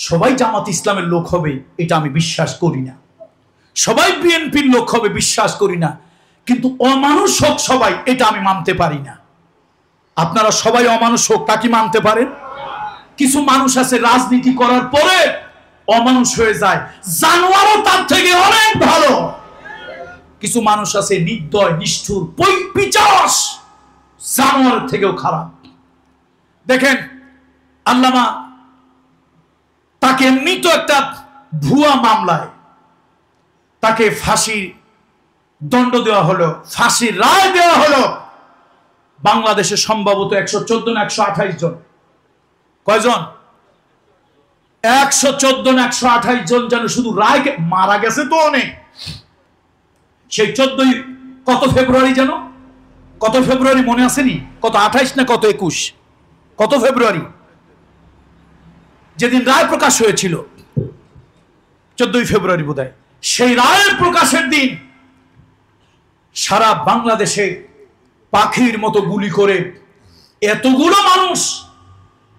সবাই জামাত ইসলামের লোক হবে এটা আমি বিশ্বাস করি না, সবাই বিএনপির লোক হবে বিশ্বাস করি না, কিন্তু অমানুষ হোক সবাই এটা আমি মানতে পারি না। আপনারা সবাই অমানুষ হোক তা কি মানতে পারেন? কিছু মানুষ আছে রাজনীতি করার পরে অমানুষ হয়ে যায়, জানোয়ারও তার থেকে অনেক ভালো। কিছু মানুষ আছে নির্দয় নিষ্ঠুর পিশাচ, জানোয়ারের থেকেও খারাপ। দেখেন আল্লামা, তাকে এমনি তো একটা ভুয়া মামলায় তাকে ফাঁসি দণ্ড দেওয়া হলো, ফাঁসির রায় দেওয়া হলো। বাংলাদেশে সম্ভবত 114 না 128 জন, কয়জন? 114 না 128 জন যেন শুধু রায়, মারা গেছে তো অনেক। সেই 14 কত ফেব্রুয়ারি যেন, কত ফেব্রুয়ারি মনে আসেনি? কত 28 না কত 21, কত ফেব্রুয়ারি যেদিন রায় প্রকাশ হয়েছিল, 14 ফেব্রুয়ারি বোধহয়। সেই রায়ের প্রকাশের দিন সারা বাংলাদেশে পাখির মতো গুলি করে এতগুলো মানুষ,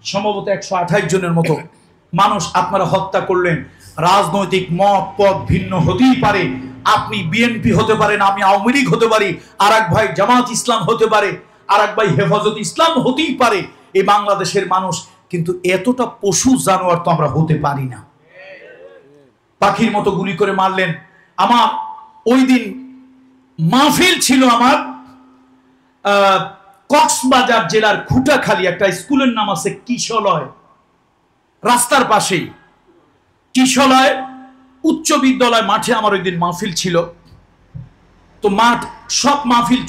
সম্ভবত 128 জনের মতো মানুষ আপনারা হত্যা করলেন। রাজনৈতিক মত পথ ভিন্ন হতেই পারে, আপনি বিএনপি হতে পারেন, আমি আওয়ামী লীগ হতে পারি, আর এক ভাই জামাত ইসলাম হতে পারে, আর এক ভাই হেফাজত ইসলাম হতেই পারে, এই বাংলাদেশের মানুষ। কিন্তু এতটা পশু জানোয়ার তো আমরা হতে পারি না। পাখির মতো গুলি করে মারলেন। আমার ওই দিন মাহফিল ছিল, আমার কক্সবাজার জেলার খুটাখালী একটা স্কুলের নাম আছে কিশলয়, রাস্তার পাশেই কিশলয় উচ্চ বিদ্যালয় মাঠে আমার ওই দিন মাহফিল ছিল। তো মাঠ সব মাহফিল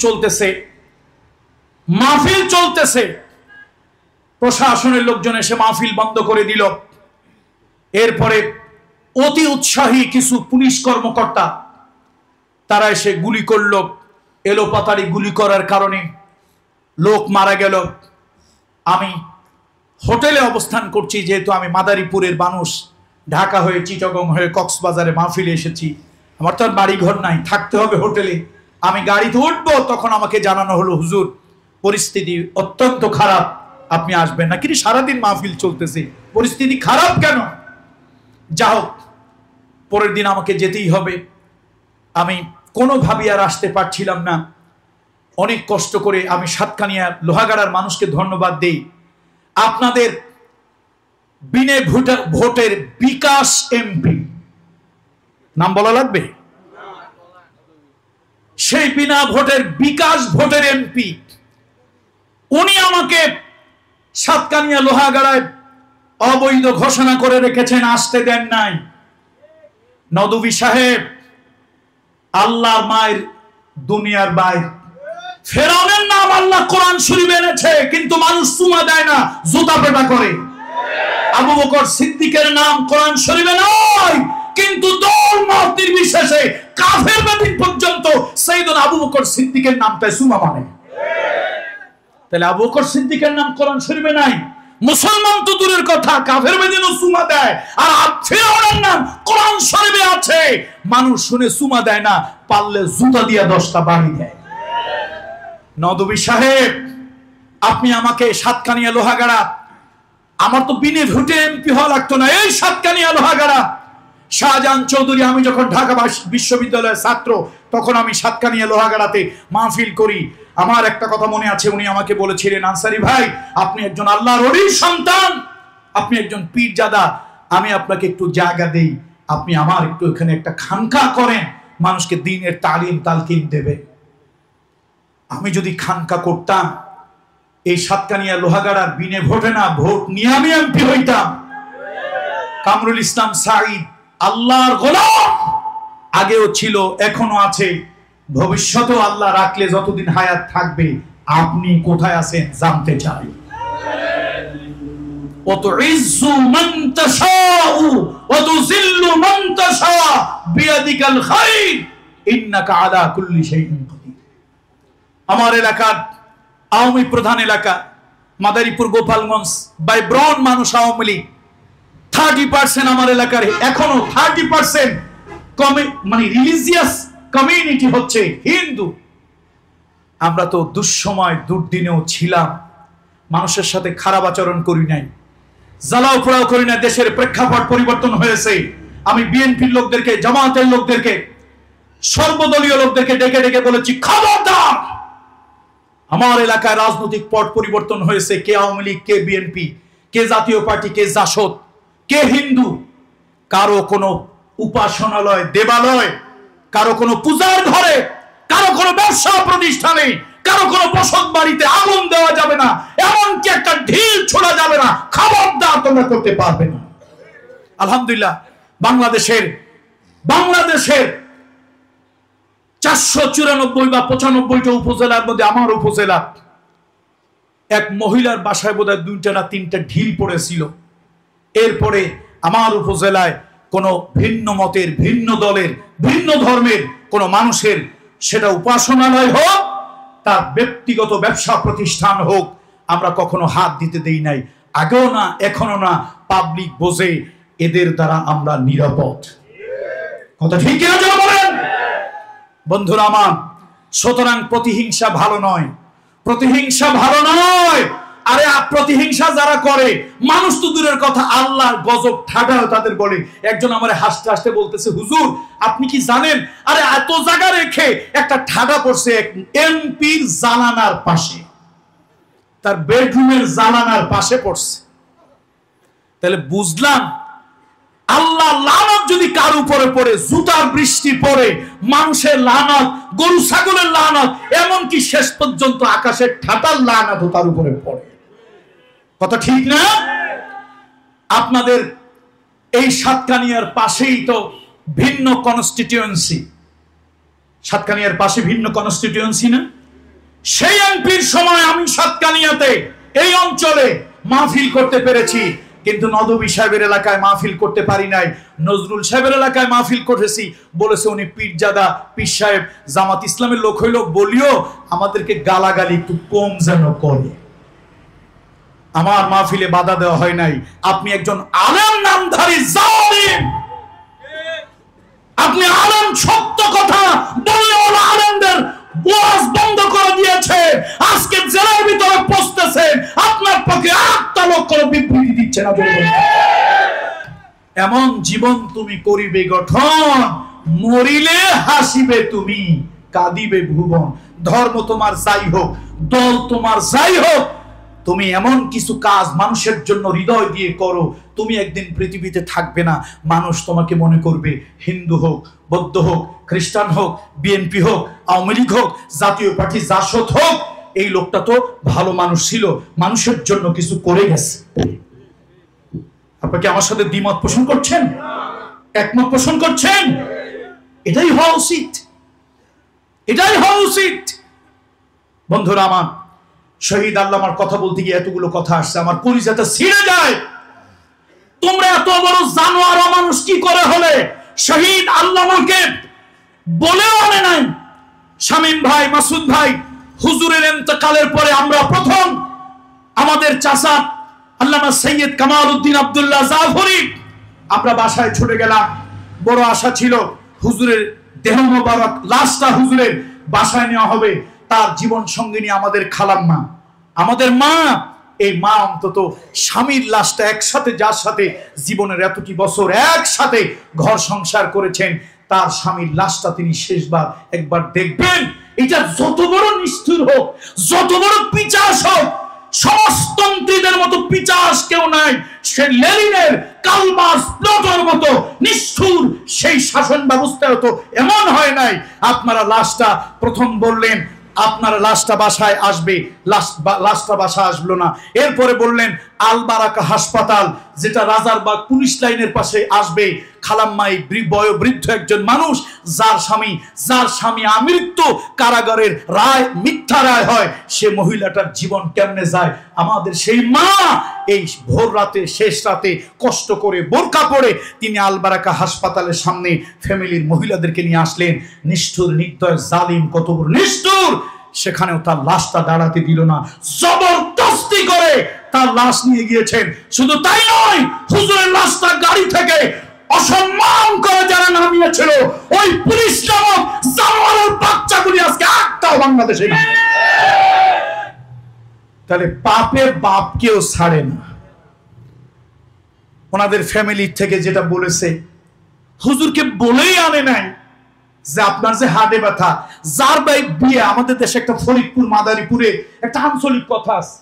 চলতেছে, প্রশাসনের লোকজন এসে মাহফিল বন্ধ করে দিল। এরপরে অতি উৎসাহী কিছু পুলিশ কর্মকর্তা তারা এসে গুলি করলো। এলোপাতাড়ি গুলি করার কারণে লোক মারা গেল। আমি হোটেলে অবস্থান করছি, যেহেতু আমি মাদারীপুরের মানুষ, ঢাকা হয়ে চিটাগং হয়ে কক্সবাজারে মাহফিলে এসেছি, আমার তো আর বাড়ি ঘর নাই, থাকতে হবে হোটেলে। আমি গাড়িতে উঠবো, তখন আমাকে জানানো হলো, হুজুর পরিস্থিতি অত্যন্ত খারাপ, আপনি আসবেন না। কিন্তু সারাদিন মাহফিল চলতেছে, পরিস্থিতি খারাপ কেন? যা হোক, পরের দিন আমাকে যেতেই হবে। আমি কোনোভাবেই আর আসতে পারছিলাম না। অনেক কষ্ট করে আমি সাতকানিয়া লোহাগাড়ার মানুষকে ধন্যবাদ দেই। আপনাদের বিনে ভোটের বিকাশ এমপি, নাম বলা লাগবে? সেই বিনা ভোটের বিকাশ ভোটের এমপি, উনি আমাকে সাতকানিয়া লোহাগাড়ায় অবৈধ ঘোষণা করে রেখেছেন, আসতে দেন নাই। নদভী সাহেব আল্লাহর মায়ের দুনিয়ার বাইর, ফেরাউনের নাম আল্লাহ কোরআন শরীফে এনেছে, কিন্তু মানুষ চুমা দেয় না, জুতা পেটা করে। আবু বকর সিদ্দিকের নাম কোরআন শরীফে নয়, কিন্তু দল মত নির্বিশেষে কাফের বেদিন পর্যন্ত সাইয়েদনা আবু বকর সিদ্দিকের নামটা চুমা মানে। তাহলে আবু বকর সিদ্দিকের নাম কোরআন শরীফে নাই, মুসলমান তো দূরের কথা, কাফের বেদিনও চুমা দেয়। আর ফেরাউনের নাম কোরআন শরীফে আছে, মানুষ শুনে চুমা দেয় না, পারলে জুতা দিয়া 10টা বাড়ি দেয়। নদভী সাহেব, আপনি আমাকে সাতকানিয়া লোহাগাড়া, আমার তো বিনে ভোটে এমপি হওয়া লাগতো না, এই সাতকানিয়া লোহাগাড়া শাহজাহান চৌধুরী, আমি যখন ঢাকা বিশ্ববিদ্যালয়ের ছাত্র, তখন আমি সাতকানিয়া লোহাগাড়াতে মাহফিল করি। আমার একটা কথা মনে আছে, উনি আমাকে বলেছিলেন, আনসারী ভাই, আপনি একজন আল্লাহর ওলির সন্তান, আপনি একজন পীরজাদা, আমি আপনাকে একটু জায়গা দেই, আপনি আমার একটু এখানে একটা খানকা করেন, মানুষকে দ্বীনের তালিম তালকিন দেবে। আমি যদি খানকা করতাম, এই সাতকানিয়া লোহাগাড়ার বিনে ভোটে না, ভোট নিয়ে আমি এমপি হইতাম। কামরুল ইসলাম সাঈদ আল্লাহর গোলাম, আগেও ছিল, এখনো আছে, ভবিষ্যতেও আল্লাহ রাখলে যতদিন হায়াত থাকবে। আপনি কোথায় আছেন জানতে চাই। ওয়াতুইজ্জু মান তাশাউ ওয়া তুযিল্লু মান তাশা বিয়াদিকাল খায়র ইন্নাকা আলা কুল্লি শাইইন কাদির। আমার এলাকার আওয়ামী প্রধান এলাকা মাদারীপুর গোপালগঞ্জ, বাই ব্রন মানুষ আওয়ামী লীগ। 30% আমার এলাকার এখনো 30% মানে রিলিজিয়াস কমিউনিটি হচ্ছে হিন্দু। আমরা তো দুঃসময় দুর্দিনেও ছিলাম, মানুষের সাথে খারাপ আচরণ করি নাই। জ্বালাও পোড়াও করি না, দেশের প্রেক্ষাপট পরিবর্তন হয়েছে। আমি বিএনপির লোকদেরকে, জামাতের লোকদেরকে, সর্বদলীয় লোকদেরকে ডেকে ডেকে বলেছি, খবরদার, আমার এলাকায় রাজনৈতিক পট পরিবর্তন হয়েছে। কে আওয়ামী লীগ, কে বিএনপি, কে জাতীয় পার্টি, কে জাসদ, কে হিন্দু, কারো কোনো উপাসনালয়, দেবালয়, কারো কোনো পূজার ঘরে, কারো কোনো ব্যবসা প্রতিষ্ঠানে, কারো কোনো বসত বাড়িতে আগুন দেওয়া যাবে না, এমনকি একটা ঢিল ছোড়া যাবে না। খবরদার, তোমরা করতে পারবে না। আলহামদুলিল্লাহ, বাংলাদেশের 494 বা 95টা উপজেলার মধ্যে আমার উপজেলা, এক মহিলার বাসায় বোধহয় 2টা না 3টা ঢিল পড়েছিল। এরপরে আমার উপজেলায় কোনো ভিন্ন মতের, ভিন্ন দলের, ভিন্ন ধর্মের কোনো মানুষের, সেটা উপাসনালয় হোক, তার ব্যক্তিগত ব্যবসা প্রতিষ্ঠান হোক, আমরা কখনো হাত দিতে দেই নাই, আগেও না, এখনো না। পাবলিক বোঝে এদের দ্বারা আমরা নিরাপদ। কথা ঠিক কিনা যেন বলেন বন্ধুরা আমার। সুতরাং প্রতিহিংসা ভালো নয়, প্রতিহিংসা ভালো নয়। আরে প্রতিহিংসা যারা করে, মানুষ তো দূরের কথা, আল্লাহর গজব ঠাডাও তাদের বলে। একজন আমার হাসতে হাসতে বলতেছে, হুজুর আপনি কি জানেন, আরে এত জায়গা রেখে একটা ঠাডা পড়ছে এমপির জানানার পাশে, তার বেডরুমের জানানার পাশে পড়ছে। তাহলে বুঝলাম, আল্লাহ লানত যদি কার উপরে পড়ে, জুতার বৃষ্টি পড়ে, মানুষের লানত, গরু ছাগলের লানত, এমনকি শেষ পর্যন্ত আকাশের ঠাটার লানত তার উপরে পড়ে। কথা ঠিক না? আপনাদের এই সাতকানিয়ার পাশেই তো ভিন্ন কনস্টিটিউয়েন্সি, সাতকানিয়ার পাশে ভিন্ন কনস্টিটিউয়েন্সি না? সেই এমপির সময় আমি সাতকানিয়াতে, এই অঞ্চলে মাহফিল করতে পেরেছি, কিন্তু নদবী সাহেবের এলাকায় মাহফিল করতে পারি নাই। নজরুল সাহেবের এলাকায় মাহফিল করেছি, বলেছে উনি পীরজাদা, পীর সাহেব, জামাত ইসলামের লোক হইল, বলিও আমাদেরকে গালাগালি একটু কম যেন করে। আমার মাহফিলে বাধা দেওয়া হয় নাই। আপনি একজন আলেম নামধারী জালিম, আপনি আলেম, সত্য কথা বললে ওরা আলেমদের ওয়াজ বন্ধ করে দিয়েছে। আজকে জেলার ভিতরে পৌঁছতেছে, আপনার পক্ষে 8টা লোক করে বিবৃতি দিচ্ছে না। এমন জীবন তুমি করিবে গঠন, মরিলে হাসিবে তুমি, কাঁদিবে ভুবন। ধর্ম তোমার যাই হোক, দল তোমার যাই হোক, তুমি এমন কিছু কাজ মানুষের জন্য হৃদয় দিয়ে করো, তুমি একদিন পৃথিবীতে থাকবে না, মানুষ তোমাকে মনে করবে, হিন্দু হোক, বৌদ্ধ হোক, খ্রিস্টান হোক, বিএনপি হোক, আওয়ামী লীগ হোক, জাতীয় পার্টি, জাসদ হোক, এই লোকটা তো ভালো মানুষ ছিল, মানুষের জন্য কিছু করে গেছে। আপনাকে আমার সাথে দ্বিমত পোষণ করছেন, একমত পোষণ করছেন? এটাই হওয়া উচিত, এটাই হওয়া উচিত। বন্ধুরা আমার, শহীদ আল্লামার কথা বলতে গিয়ে এতগুলো কথা আসছে, আমার কলিজাটা ছিঁড়ে যায়। তোমরা এত বড় জানোয়ার মানুষ কি করে হলে? শহীদ আল্লামাকে বলেও আনে নাই। শামীম ভাই, মাসুদ ভাই, হুজুরের ইন্তেকালের পরে আমরা প্রথম আমাদের চাচা আল্লামা সৈয়দ কামাল উদ্দিন আব্দুল্লাহ জাফরি, আমরা বাসায় ছুটে গেলাম। বড় আশা ছিল হুজুরের দেহ মোবারক, লাশটা হুজুরের বাসায় নেওয়া হবে। তার জীবন সঙ্গিনী আমাদের খালাম্মা, আমাদের মা। এই মা অন্তত স্বামীর লাশটা একসাথে, যার সাথে জীবনের এতটি বছর একসাথে ঘর সংসার করেছেন, তার স্বামীর লাশটা তিনি শেষবার একবার দেখবেন। এটা যত বড় নিষ্ঠুর হোক, যত বড় পিচাস হোক, সমাজতন্ত্রীদের মতো পিচাস কেউ নাই। সে লেনিনের, কালমার্স, প্লেটোর মতো নিষ্ঠুর সেই শাসন ব্যবস্থাও তো এমন হয় নাই। আপনারা লাশটা প্রথম বললেন আপনার লাশটা বাসায় আসবে, লাশটা বাসায় আসলো না। এরপরে বললেন আল বারাকা হাসপাতাল, যেটা রাজারবাগ পুলিশ লাইনের পাশে আসবে। খালাম্মাই বয়োবৃদ্ধ একজন মানুষ, যার স্বামী আমৃত্যু কারাগারের রায়, মিথ্যা রায় হয়, সে মহিলাটার জীবন কেমনে যায়? আমাদের সেই মা এই ভোর রাতে, শেষ রাতে কষ্ট করে বোরকা পরে তিনি আল বারাকা হাসপাতালের সামনে ফ্যামিলির মহিলাদেরকে নিয়ে আসলেন। নিষ্ঠুর, নির্দয়, জালিম, কত বড় নিষ্ঠুর! সেখানেও তার লাশটা দাঁড়াতে দিল না, জবরদস্তি করে তার লাশ নিয়ে গিয়েছেন। শুধু তাই নয়, হুজুরের লাশটা গাড়ি থেকে অসম্মান করে যারা নামিয়েছিল, ওই পুলিশ নামক জানোয়ারের বাচ্চাগুলি আজকে একটাও বাংলাদেশে না। তাহলে পাপের বাপকেও ছাড়ে না। ওনাদের ফ্যামিলি থেকে যেটা বলেছে, হুজুরকে বলেই আনে নাই যে আপনার যে হাড়ে ব্যথা, যার ভাই বিয়ে, আমাদের দেশে একটা ফরিদপুর মাদারীপুরে একটা আঞ্চলিক কথা আছে,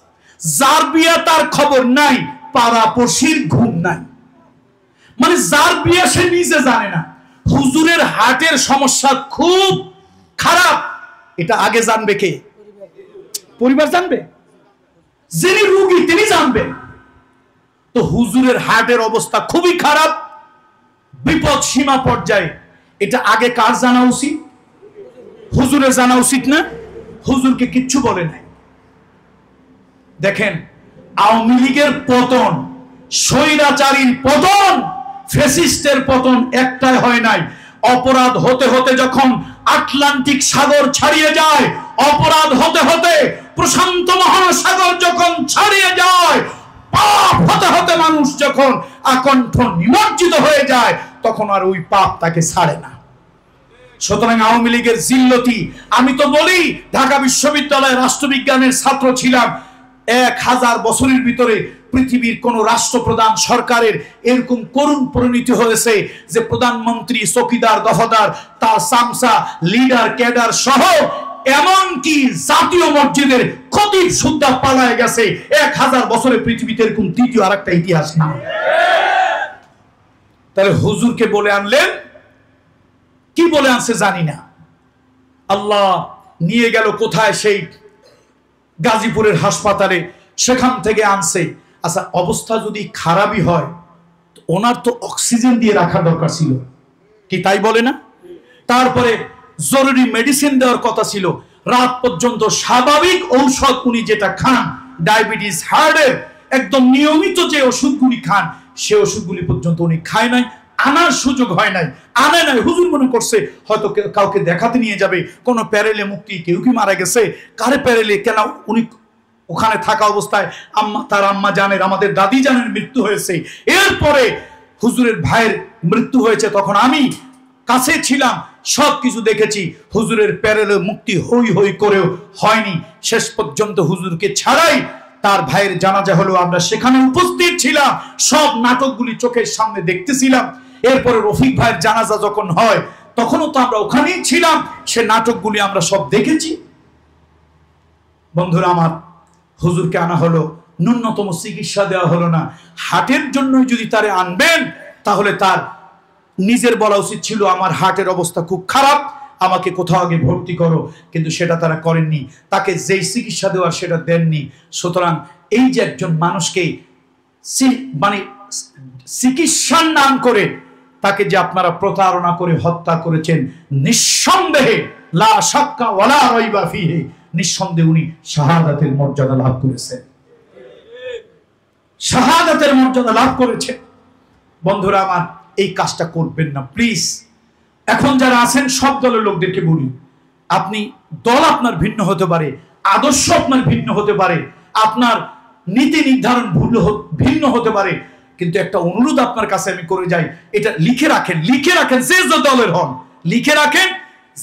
যার বিয়ে তার খবর নাই, পাড়াপড়শির ঘুম নাই। মানে যার বিয়ে সে নিজে জানে না। হুজুরের হার্টের সমস্যা খুব খারাপ, এটা আগে জানবে কে? পরিবার জানবে, যিনি রোগী তিনি জানবেন। তো হুজুরের হার্টের অবস্থা খুবই খারাপ, বিপদ সীমা পর্যায়ে। এটা আগে কার জানা উচিত? হুজুরের জানা উচিত না? হুজুরকে কিচ্ছু বলে নাই। দেখেন, আওয়ামী লীগের পতন, স্বৈরাচারীর পতন, ফ্যাসিস্টের পতন একটাই হয় নাই। অপরাধ হতে হতে যখন আটলান্টিক সাগর ছাড়িয়ে যায়, অপরাধ হতে হতে প্রশান্ত মহাসাগর যখন ছাড়িয়ে যায়, পাপ হতে হতে মানুষ যখন আকণ্ঠ নিমজ্জিত হয়ে যায়, তখন আর ওই পাপ তাকে ছাড়ে না। সুতরাং আওয়ামী লীগের জিল্লতি, আমি তো বলি ঢাকা বিশ্ববিদ্যালয়ে রাষ্ট্রবিজ্ঞানের ছাত্র ছিলাম, 1000 বছরের ভিতরে পৃথিবীর কোন রাষ্ট্রপ্রধান সরকারের এরকম করুণ পরিণতি হয়েছে যে প্রধানমন্ত্রী, চৌকিদার, দফাদার, তার সামসা, লিডার, ক্যাডার সহ এমনকি জাতীয় মসজিদের খতিব সুদ্ধা পালায় গেছে। 1000 বছরে পৃথিবীতে এরকম দ্বিতীয় আরেকটা ইতিহাস না। তাহলে হুজুরকে বলে আনলেন, কি বলে আনছে জানি না। আল্লাহ নিয়ে গেল কোথায়? সেই গাজীপুরের হাসপাতালে, সেখান থেকে আনছে। আচ্ছা, অবস্থা যদি খারাপই হয়, ওনার তো অক্সিজেন দিয়ে রাখা দরকার ছিল, কি তাই বলে না? তারপরে জরুরি মেডিসিন দেওয়ার কথা ছিল, রাত পর্যন্ত স্বাভাবিক ঔষধ উনি যেটা খান, ডায়াবেটিস, হার্টের একদম নিয়মিত যে ওষুধগুলি খান, সে ওষুধগুলি পর্যন্ত উনি খায় নাই, আনার সুযোগ হয় নাই, আনে নাই। হুজুর মনে করছে হয়তো কাউকে দেখাতে নিয়ে যাবে, কোন প্যারেলে মুক্তি, কেউ কি মারা গেছে, কারে প্যারেলে, কেন উনি ওখানে থাকা অবস্থায় তার আম্মা জানের, আমাদের দাদি জানের মৃত্যু হয়েছে। এরপরে হুজুরের ভাইয়ের মৃত্যু হয়েছে, তখন আমি কাছে ছিলাম, সবকিছু দেখেছি। হুজুরের প্যারেলে মুক্তি হই হই করেও হয়নি। শেষ পর্যন্ত হুজুরকে ছাড়াই তার ভাইয়ের জানাজা হলো, আমরা সেখানে উপস্থিত ছিলাম, সব নাটকগুলি চোখের সামনে দেখতেছিলাম। এরপরে রফিক ভাইয়ের জানাজা যখন হয়, তখনও তো আমরা ওখানেই ছিলাম, সে নাটকগুলি আমরা সব দেখেছি। বন্ধুরা আমার, হুজুরকে আনা হলো, ন্যূনতম চিকিৎসা দেওয়া হলো না। হার্টের জন্য যদি তারে আনবেন, তাহলে তার নিজের বলা উচিত ছিল আমার হার্টের অবস্থা খুব খারাপ, আমাকে কোথাও আগে ভর্তি করো, কিন্তু সেটা তারা করেননি। তাকে যেই চিকিৎসা দেওয়ার সেটা দেননি। সুতরাং এই যে একজন মানুষকে মানে চিকিৎসার নাম করে তাকে যে আপনারা প্রতারণা করে হত্যা করেছেন, নিঃসন্দেহে লা শাক্কা ওয়ালা রাইবা ফিহি, নিঃসন্দেহে উনি শাহাদাতের মর্যাদা লাভ করেছেন, শাহাদাতের মর্যাদা লাভ করেছেন। বন্ধুরা আমার, এই কাজটা করবেন না প্লিজ। এখন যারা আছেন সব দলের লোকদেরকে বলি, আপনি দল আপনার ভিন্ন হতে পারে, আদর্শ আপনার ভিন্ন হতে পারে, আপনার নীতি নির্ধারণ ভিন্ন হতে পারে, কিন্তু একটা অনুরোধ আপনার কাছে আমি করে যাই, এটা লিখে রাখেন, লিখে রাখেন, যে দলের হন লিখে রাখেন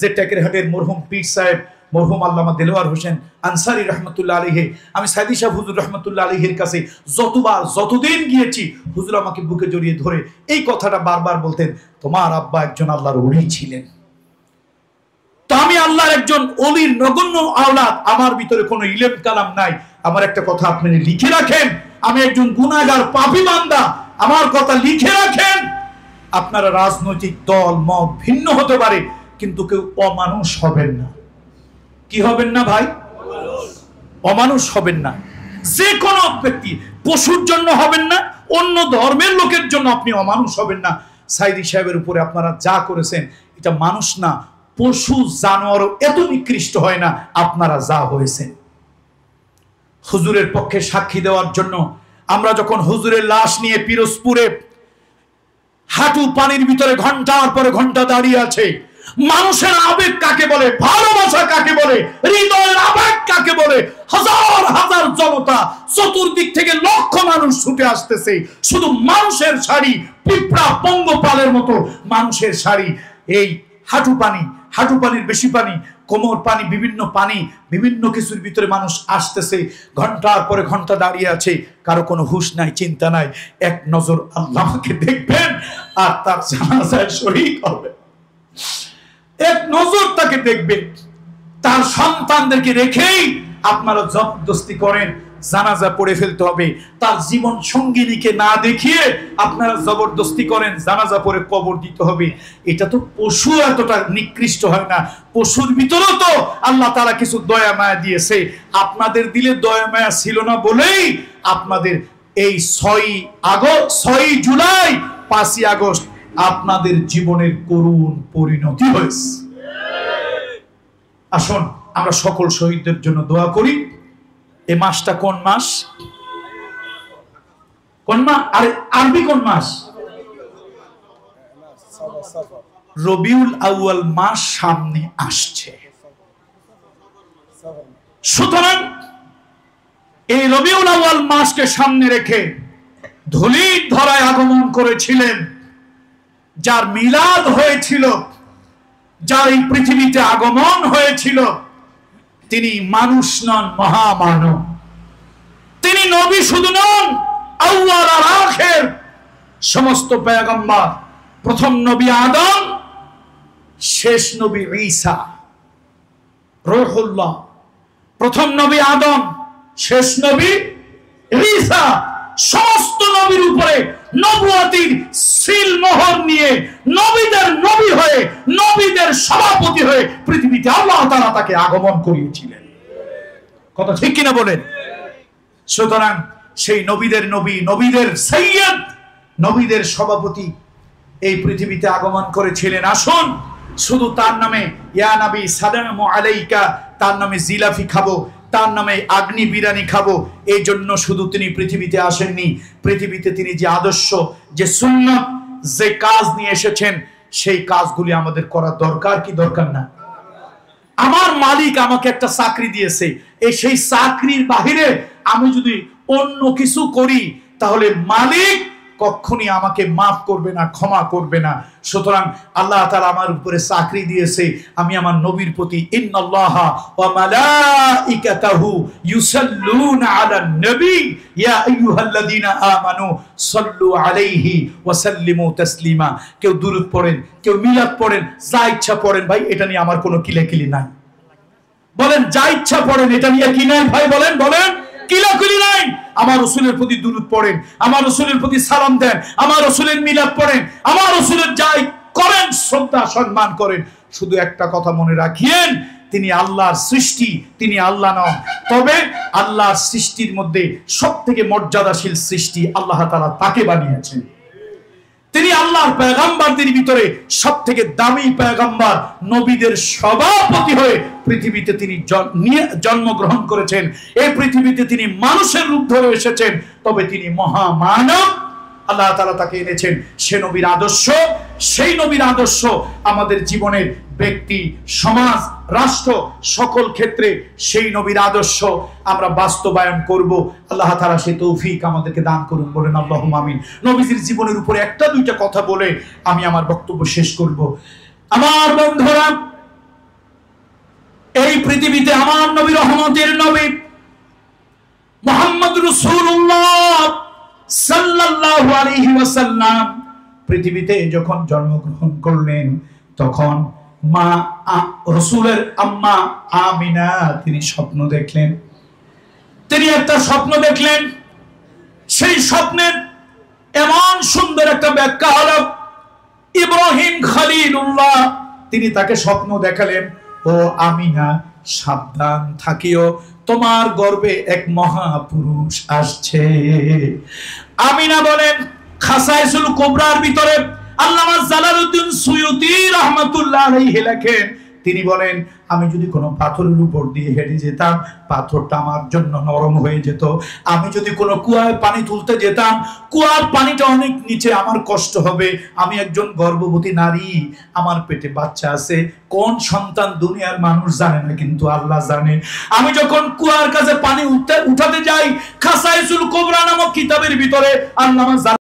যে টেকেরহাটের মরহুম পীর সাহেব মরহুম আল্লামা দেলোয়ার হোসেন আনসারী রহমতুল্লাহ আলাইহি, আমি সাইদি সাহেব হুজুর রহমতুল্লাহ আলাইহির কাছে যতবার যতদিন গিয়েছি, হুজুর আমাকে বুকে জড়িয়ে ধরে এই কথাটা বারবার বলতেন, তোমার আব্বা একজন আল্লাহর ওলি ছিলেন। তো আমি আল্লাহর একজন ওলির নগণ্য আওলাদ, আমার ভিতরে কোনো ইলম কালাম নাই। আমার একটা কথা আপনি লিখে রাখেন, আমি একজন গুনাহগার পাপী বান্দা, আমার কথা লিখে রাখেন। আপনারা রাজনৈতিক দল মত ভিন্ন হতে পারে, কিন্তু কেউ অমানুষ হবেন না। কি হবেন না ভাই? অমানুষ হবেন না। যে কোনো ব্যক্তি, পশুর জন্য হবেন না, অন্য ধর্মের লোকের জন্য আপনি অমানুষ হবেন না। সাইদি সাহেবের উপরে আপনারা যা করেছেন, এটা মানুষ না, পশু জানোয়ারও এত নিকৃষ্ট হয় না আপনারা যা হয়েছেন। হুজুরের পক্ষে সাক্ষী দেওয়ার জন্য আমরা যখন হুজুরের লাশ নিয়ে পিরোজপুরে হাঁটু পানির ভিতরে ঘন্টার পরে ঘন্টা দাঁড়িয়ে আছে, মানুষের আবেগ কাকে বলে, ভালোবাসা কাকে বলে, হৃদয়ের আবেগ কাকে বলে, হাজার হাজার জনতা, চতুর্দিক থেকে লক্ষ মানুষ ছুটে আসতেছে, শুধু মানুষের শাড়ি, পিঁপড়া পঙ্গপালের মতো মানুষের শাড়ি, এই হাঁটু পানির বেশি পানি কোমর পানি, বিভিন্ন কিছুর ভিতরে মানুষ আসতেছে, ঘন্টার পরে ঘন্টা দাঁড়িয়ে আছে, কারো কোনো হুঁশ নাই, চিন্তা নাই। এক নজর আল্লাহকে দেখবেন আর তার জানাজায় শরীক হবে, এক নজর তাকে দেখবেন। তার সন্তানদেরকে রেখেই আপনারা জবরদস্তি করেন জানাজা পড়ে ফেলতে হবে, তার জীবন সঙ্গিনীকে না দেখিয়ে আপনারা জবরদস্তি করেন জানাজা পড়ে কবর দিতে হবে। এটা তো পশু এতটা নিকৃষ্ট হয় না, পশুর ভিতরেও তো আল্লাহ তাআলা কিছু দয়া মায়া দিয়েছে, আপনাদের দিলে দয়া মায়া ছিল না বলেই আপনাদের এই 6 জুলাই 5ই আগস্ট আপনাদের জীবনের করুণ পরিণতি হয়েছে। আসুন আমরা সকল শহীদদের জন্য দোয়া করি। এই মাসটা কোন মাস? আরে আরবি কোন মাস? রবিউল আউয়াল মাস সামনে আসছে। সুতরাং এই রবিউল আউয়াল মাসকে সামনে রেখে ধূলির ধরায় আগমন করেছিলেন, যার মিলাদ হয়েছিল, যার এই পৃথিবীতে আগমন হয়েছিল, তিনি মানুষ নন, মহামানব। তিনি নবী শুধু নন, আউয়াল আর আখির সমস্ত পয়গম্বর। প্রথম নবী আদম, শেষ নবী ঈসা রূহুল্লাহ। প্রথম নবী আদম, শেষ নবী ঈসা। সমস্ত নবীর উপরে নবুয়তির সিল মোহর নিয়ে নবীদের নবী হয়ে, নবীদের সভাপতি হয়ে পৃথিবীতে আল্লাহ তাআলা তাকে আগমন করিয়েছিলেন। কথা ঠিক কিনা বলেন? সুতরাং সেই নবীদের নবী, নবীদের সৈয়দ, নবীদের সভাপতি এই পৃথিবীতে আগমন করেছিলেন। আসুন শুধু তার নামে ইয়া নবী সালামু আলাইকা, তার নামে জিলাফি খাবো, তার নামে আগ্নি বিরানি খাবো, এই জন্য শুধু তিনি পৃথিবীতে আসেননি। পৃথিবীতে তিনি যে আদর্শ, যে সুন্নাত, যে কাজ নিয়ে এসেছেন, সেই কাজগুলি আমাদের করা দরকার কি দরকার না? আমার মালিক আমাকে একটা চাকরি দিয়েছে, সেই চাকরির বাহিরে আমি যদি অন্য কিছু করি তাহলে মালিক কখনই আমাকে মাফ করবে না, ক্ষমা করবে না। সুতরাং আল্লাহ তাআলা আমার উপরে চাকরি দিয়েছে, আমি আমার নবীর প্রতি ইন্নাল্লাহা ওয়া মালাইকাতাহু ইউসাল্লুনা আলান নবী ইয়া আইয়ুহাল্লাযীনা আমানু সাল্লু আলাইহি ওয়া সাল্লিমু তাসলিমা। কেউ দুরূদ পড়েন, কেউ মিলাদ পড়েন, যা ইচ্ছা পড়েন ভাই, এটা নিয়ে আমার কোনো কিলাকিলি নাই। বলেন যা ইচ্ছা পড়েন, এটা নিয়ে কি নাই ভাই? বলেন কিলাকুলি নাই। আমার রাসূলের প্রতি দুরূদ পড়েন, আমার রাসূলের প্রতি সালাম দেন, আমার রাসূলের মিলাদ পড়েন, আমার রাসূলের যাই করেন, শ্রদ্ধা সম্মান করেন। শুধু একটা কথা মনে রাখিয়েন, তিনি আল্লাহর সৃষ্টি, তিনি আল্লাহ নন। তবে আল্লাহর সৃষ্টির মধ্যে সবথেকে মর্যাদাশীল সৃষ্টি আল্লাহ তাআলা তাকে বানিয়েছেন। তিনি আল্লাহর পয়গম্বরদের ভিতরে সবথেকে দামি পয়গম্বর, নবীদের সভাপতি হয়ে পৃথিবীতে তিনি জন্মগ্রহণ করেছেন। এই পৃথিবীতে তিনি মানুষের রূপ ধরে এসেছেন, তবে তিনি মহামানব। আল্লাহ তাআলা তাকে এনেছেন। সে নবীর আদর্শ, সেই নবীর আদর্শ আমাদের জীবনের ব্যক্তি, সমাজ, রাষ্ট্র সকল ক্ষেত্রে সেই নবীর আদর্শ আমরা বাস্তবায়ন করব। আল্লাহ তাআলা সেই তৌফিক আমাদেরকে দান করুন, বলেন আল্লাহুম্মা আমিন। নবীজির জীবনের উপরে একটা দুইটা কথা বলে আমি আমার বক্তব্য শেষ করব। আমার বন্ধুরা, এই পৃথিবীতে আমার নবী, রহমতের নবী মুহাম্মদ রাসূলুল্লাহ সাল্লাল্লাহু আলাইহি ওয়াসাল্লাম পৃথিবীতে যখন জন্মগ্রহণ করলেন, তখন মা রাসূলের আম্মা আমিনা তিনি স্বপ্ন দেখলেন। তিনি একটা স্বপ্ন দেখলেন, সেই স্বপ্নের এমন সুন্দর একটা ব্যাখ্যা হলো, ইব্রাহিম খলিলুল্লাহ তিনি তাকে স্বপ্ন দেখালেন, ও আমিনা সাবধান থাকিও, তোমার গর্ভে এক মহাপুরুষ আসছে। আমিনা বলেন, খাসাইসুল কুবরার ভিতরে আল্লামা জালালউদ্দিন সুয়ুতী রাহমাতুল্লাহ আলাইহি লেখেন, তিনি বলেন, আমি যদি কোনো পাথরের উপর দিয়ে হেঁটে যেতাম, পাথরটা আমার জন্য নরম হয়ে যেত। আমি যদি কোনো কুয়ায় পানি তুলতে যেতাম, কুয়ার পানিটা অনেক নিচে, আমার কষ্ট হবে। আমি একজন গর্ভবতী নারী, আমার পেটে বাচ্চা আছে, কোন সন্তান দুনিয়ার মানুষ জানে না, কিন্তু আল্লাহ জানে। আমি যখন কুয়ার কাছে পানি উঠাতে যাই, খাসাইসুল কুবরা নামক কিতাবের ভিতরে আল্লামা